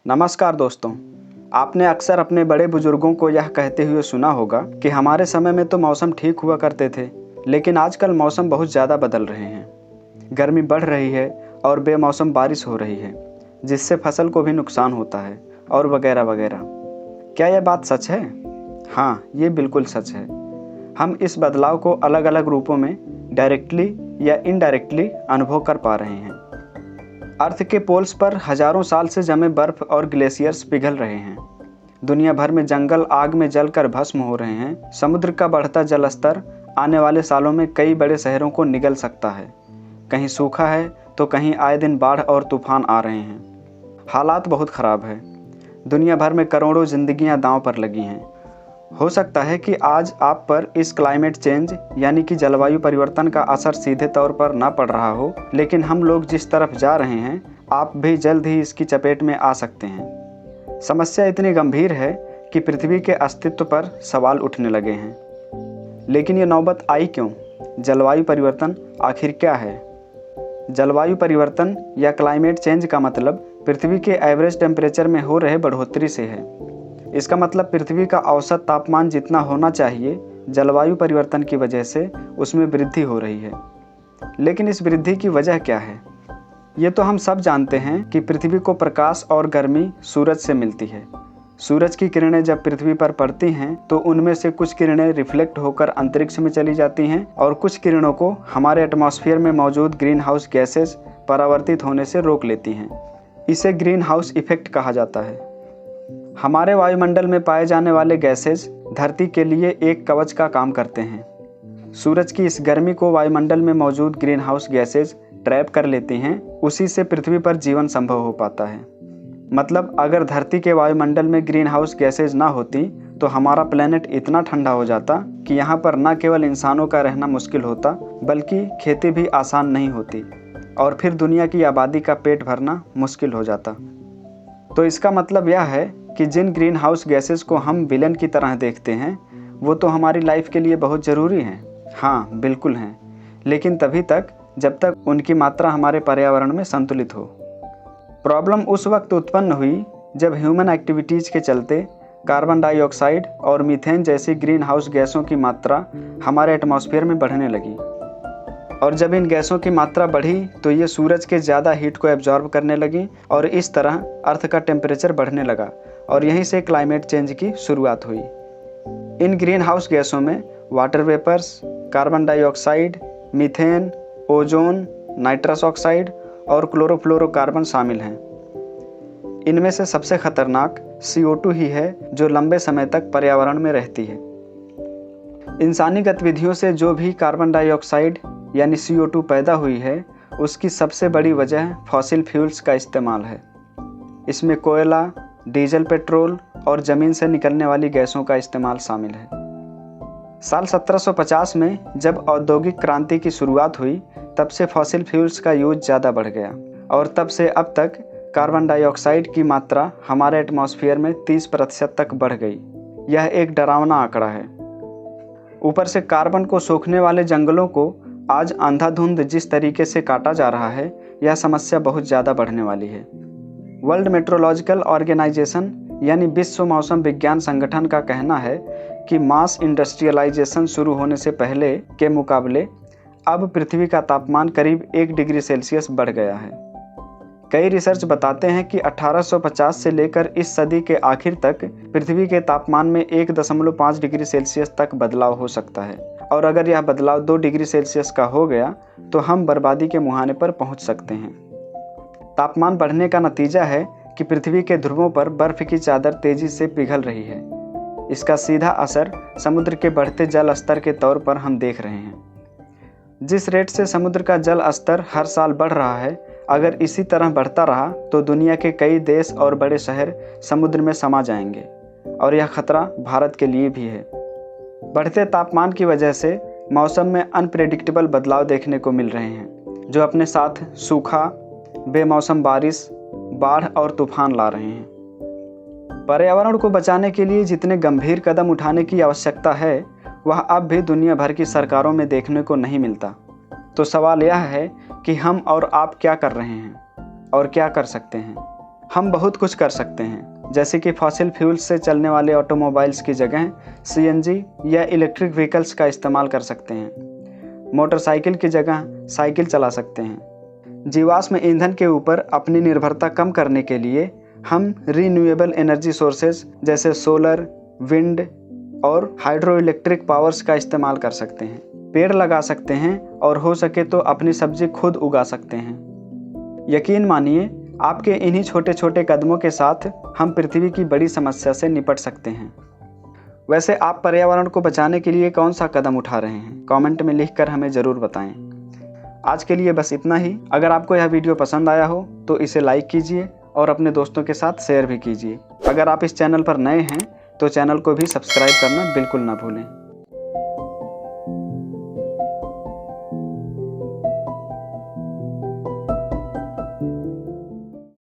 नमस्कार दोस्तों। आपने अक्सर अपने बड़े बुजुर्गों को यह कहते हुए सुना होगा कि हमारे समय में तो मौसम ठीक हुआ करते थे, लेकिन आजकल मौसम बहुत ज़्यादा बदल रहे हैं। गर्मी बढ़ रही है और बेमौसम बारिश हो रही है, जिससे फसल को भी नुकसान होता है और वगैरह वगैरह। क्या यह बात सच है? हाँ, ये बिल्कुल सच है। हम इस बदलाव को अलग अलग रूपों में डायरेक्टली या इनडायरेक्टली अनुभव कर पा रहे हैं। अर्थ के पोल्स पर हजारों साल से जमे बर्फ और ग्लेशियर्स पिघल रहे हैं। दुनिया भर में जंगल आग में जलकर भस्म हो रहे हैं। समुद्र का बढ़ता जल स्तर आने वाले सालों में कई बड़े शहरों को निगल सकता है। कहीं सूखा है तो कहीं आए दिन बाढ़ और तूफान आ रहे हैं। हालात बहुत ख़राब है। दुनिया भर में करोड़ों जिंदगियां दांव पर लगी हैं। हो सकता है कि आज आप पर इस क्लाइमेट चेंज यानी कि जलवायु परिवर्तन का असर सीधे तौर पर ना पड़ रहा हो, लेकिन हम लोग जिस तरफ जा रहे हैं आप भी जल्द ही इसकी चपेट में आ सकते हैं। समस्या इतनी गंभीर है कि पृथ्वी के अस्तित्व पर सवाल उठने लगे हैं। लेकिन ये नौबत आई क्यों? जलवायु परिवर्तन आखिर क्या है? जलवायु परिवर्तन या क्लाइमेट चेंज का मतलब पृथ्वी के एवरेज टेम्परेचर में हो रहे बढ़ोतरी से है। इसका मतलब पृथ्वी का औसत तापमान जितना होना चाहिए, जलवायु परिवर्तन की वजह से उसमें वृद्धि हो रही है। लेकिन इस वृद्धि की वजह क्या है? ये तो हम सब जानते हैं कि पृथ्वी को प्रकाश और गर्मी सूरज से मिलती है। सूरज की किरणें जब पृथ्वी पर पड़ती हैं तो उनमें से कुछ किरणें रिफ्लेक्ट होकर अंतरिक्ष में चली जाती हैं और कुछ किरणों को हमारे एटमॉस्फेयर में मौजूद ग्रीन हाउस गैसेज परावर्तित होने से रोक लेती हैं। इसे ग्रीन हाउस इफेक्ट कहा जाता है। हमारे वायुमंडल में पाए जाने वाले गैसेज धरती के लिए एक कवच का काम करते हैं। सूरज की इस गर्मी को वायुमंडल में मौजूद ग्रीन हाउस गैसेज ट्रैप कर लेती हैं। उसी से पृथ्वी पर जीवन संभव हो पाता है। मतलब अगर धरती के वायुमंडल में ग्रीन हाउस गैसेज ना होती तो हमारा प्लेनेट इतना ठंडा हो जाता कि यहाँ पर न केवल इंसानों का रहना मुश्किल होता, बल्कि खेती भी आसान नहीं होती और फिर दुनिया की आबादी का पेट भरना मुश्किल हो जाता। तो इसका मतलब यह है कि जिन ग्रीन हाउस गैसेस को हम विलेन की तरह देखते हैं, वो तो हमारी लाइफ के लिए बहुत ज़रूरी हैं। हाँ, बिल्कुल हैं, लेकिन तभी तक जब तक उनकी मात्रा हमारे पर्यावरण में संतुलित हो। प्रॉब्लम उस वक्त उत्पन्न हुई जब ह्यूमन एक्टिविटीज़ के चलते कार्बन डाइऑक्साइड और मीथेन जैसी ग्रीन हाउस गैसों की मात्रा हमारे एटमॉस्फेयर में बढ़ने लगी। और जब इन गैसों की मात्रा बढ़ी तो ये सूरज के ज़्यादा हीट को एब्जॉर्ब करने लगी और इस तरह अर्थ का टेम्परेचर बढ़ने लगा और यहीं से क्लाइमेट चेंज की शुरुआत हुई। इन ग्रीन हाउस गैसों में water vapours, carbon dioxide, methane, ozone, nitrous oxide और क्लोरोफ्लोरोकार्बन शामिल हैं। इनमें से सबसे खतरनाक CO2 ही है, जो लंबे समय तक पर्यावरण में रहती है। इंसानी गतिविधियों से जो भी कार्बन डाइऑक्साइड यानी CO2 पैदा हुई है, उसकी सबसे बड़ी वजह फॉसिल फ्यूल्स का इस्तेमाल है। इसमें कोयला, डीजल, पेट्रोल और ज़मीन से निकलने वाली गैसों का इस्तेमाल शामिल है। साल 1750 में जब औद्योगिक क्रांति की शुरुआत हुई, तब से फॉसिल फ्यूल्स का यूज ज़्यादा बढ़ गया और तब से अब तक कार्बन डाइऑक्साइड की मात्रा हमारे एटमॉस्फेयर में 30% तक बढ़ गई। यह एक डरावना आंकड़ा है। ऊपर से कार्बन को सोखने वाले जंगलों को आज अंधाधुंध जिस तरीके से काटा जा रहा है, यह समस्या बहुत ज़्यादा बढ़ने वाली है। वर्ल्ड मेट्रोलॉजिकल ऑर्गेनाइजेशन यानी विश्व मौसम विज्ञान संगठन का कहना है कि मास इंडस्ट्रियलाइजेशन शुरू होने से पहले के मुकाबले अब पृथ्वी का तापमान करीब 1 डिग्री सेल्सियस बढ़ गया है। कई रिसर्च बताते हैं कि 1850 से लेकर इस सदी के आखिर तक पृथ्वी के तापमान में 1.5 डिग्री सेल्सियस तक बदलाव हो सकता है और अगर यह बदलाव 2 डिग्री सेल्सियस का हो गया तो हम बर्बादी के मुहाने पर पहुंच सकते हैं। तापमान बढ़ने का नतीजा है कि पृथ्वी के ध्रुवों पर बर्फ की चादर तेजी से पिघल रही है। इसका सीधा असर समुद्र के बढ़ते जल स्तर के तौर पर हम देख रहे हैं। जिस रेट से समुद्र का जल स्तर हर साल बढ़ रहा है, अगर इसी तरह बढ़ता रहा तो दुनिया के कई देश और बड़े शहर समुद्र में समा जाएंगे और यह खतरा भारत के लिए भी है। बढ़ते तापमान की वजह से मौसम में अनप्रेडिक्टेबल बदलाव देखने को मिल रहे हैं, जो अपने साथ सूखा, बेमौसम बारिश, बाढ़ और तूफान ला रहे हैं। पर्यावरण को बचाने के लिए जितने गंभीर कदम उठाने की आवश्यकता है, वह अब भी दुनिया भर की सरकारों में देखने को नहीं मिलता। तो सवाल यह है कि हम और आप क्या कर रहे हैं और क्या कर सकते हैं। हम बहुत कुछ कर सकते हैं, जैसे कि फॉसिल फ्यूल्स से चलने वाले ऑटोमोबाइल्स की जगह सीएनजी या इलेक्ट्रिक व्हीकल्स का इस्तेमाल कर सकते हैं। मोटरसाइकिल की जगह साइकिल चला सकते हैं। जीवाश्म ईंधन के ऊपर अपनी निर्भरता कम करने के लिए हम रीन्यूएबल एनर्जी सोर्सेज जैसे सोलर, विंड और हाइड्रो इलेक्ट्रिक पावर्स का इस्तेमाल कर सकते हैं। पेड़ लगा सकते हैं और हो सके तो अपनी सब्जी खुद उगा सकते हैं। यकीन मानिए, आपके इन्हीं छोटे छोटे कदमों के साथ हम पृथ्वी की बड़ी समस्या से निपट सकते हैं। वैसे आप पर्यावरण को बचाने के लिए कौन सा कदम उठा रहे हैं? कमेंट में लिखकर हमें ज़रूर बताएं। आज के लिए बस इतना ही। अगर आपको यह वीडियो पसंद आया हो तो इसे लाइक कीजिए और अपने दोस्तों के साथ शेयर भी कीजिए। अगर आप इस चैनल पर नए हैं तो चैनल को भी सब्सक्राइब करना बिल्कुल ना भूलें।